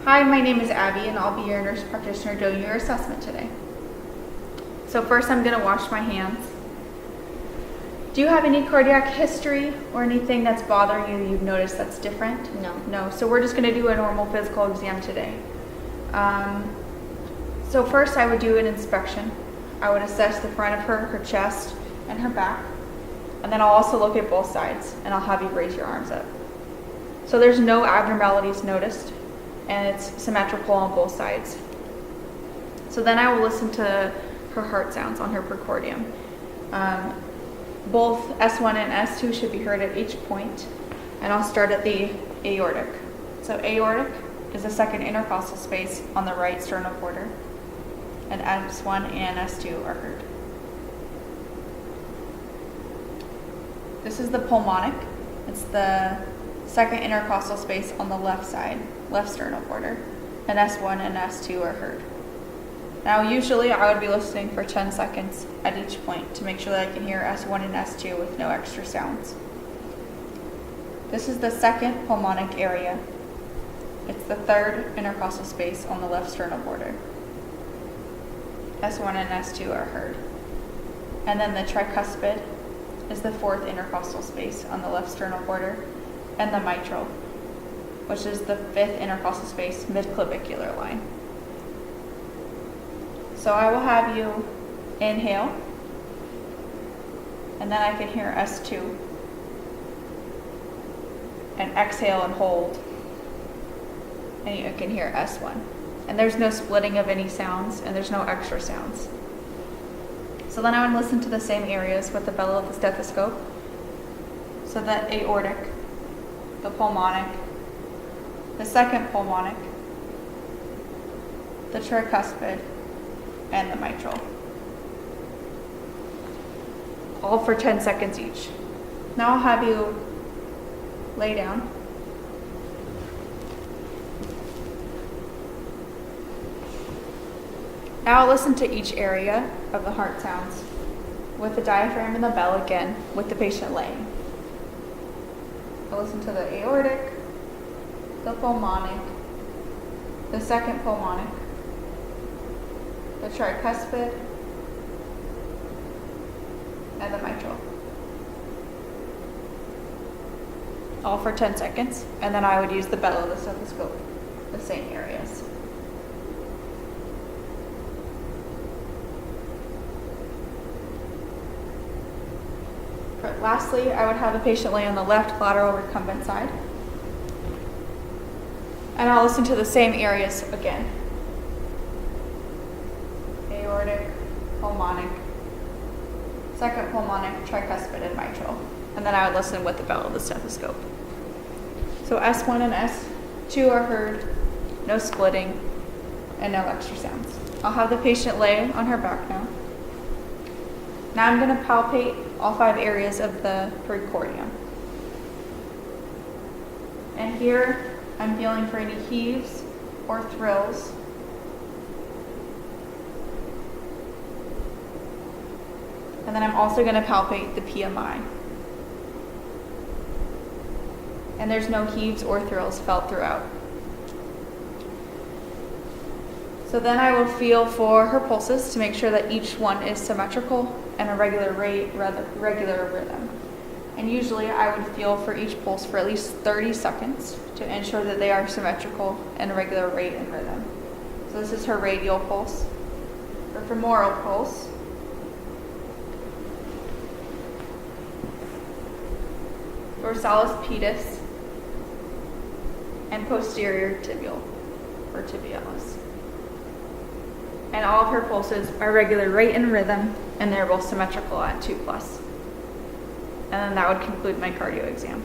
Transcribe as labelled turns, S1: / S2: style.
S1: Hi, my name is Abby and I'll be your nurse practitioner doing your assessment today. So first I'm going to wash my hands. Do you have any cardiac history or anything that's bothering you you've noticed that's different? No. So we're just going to do a normal physical exam today. So first I would do an inspection. I would assess the front of her chest, and her back. And then I'll also look at both sides and I'll have you raise your arms up. So there's no abnormalities noticed and it's symmetrical on both sides. So then I will listen to her heart sounds on her precordium. Both S1 and S2 should be heard at each point, and I'll start at the aortic. So aortic is the second intercostal space on the right sternal border, and S1 and S2 are heard. This is the pulmonic. It's the second intercostal space on the left side, left sternal border, and S1 and S2 are heard. Now usually I would be listening for 10 seconds at each point to make sure that I can hear S1 and S2 with no extra sounds. This is the second pulmonic area. It's the third intercostal space on the left sternal border. S1 and S2 are heard. And then the tricuspid is the fourth intercostal space on the left sternal border, and the mitral, which is the fifth intercostal space mid-clavicular line. So I will have you inhale, and then I can hear S2, and exhale and hold, and you can hear S1. And there's no splitting of any sounds, and there's no extra sounds. So then I would listen to the same areas with the bellow of the stethoscope. So the aortic, the pulmonic, the second pulmonic, the tricuspid, and the mitral. All for 10 seconds each. Now I'll have you lay down. Now I'll listen to each area of the heart sounds with the diaphragm and the bell again with the patient laying. I'll listen to the aortic, the pulmonic, the second pulmonic, the tricuspid, and the mitral. All for 10 seconds, and then I would use the bellow of the stethoscope, the same areas. Lastly, I would have the patient lay on the left lateral recumbent side, and I'll listen to the same areas again. Aortic, pulmonic, second pulmonic, tricuspid, and mitral. And then I would listen with the bellow of the stethoscope. So S1 and S2 are heard, no splitting, and no extra sounds. I'll have the patient lay on her back now. Now I'm going to palpate all 5 areas of the precordium. And here I'm feeling for any heaves or thrills. And then I'm also going to palpate the PMI. And there's no heaves or thrills felt throughout. So then I will feel for her pulses to make sure that each one is symmetrical and a regular rate, regular rhythm. And usually I would feel for each pulse for at least 30 seconds to ensure that they are symmetrical and a regular rate and rhythm. So this is her radial pulse. Her femoral pulse. Dorsalis pedis, and posterior tibial, or tibialis. And all of her pulses are regular rate and rhythm, and they're both symmetrical at 2+. And then that would conclude my cardio exam.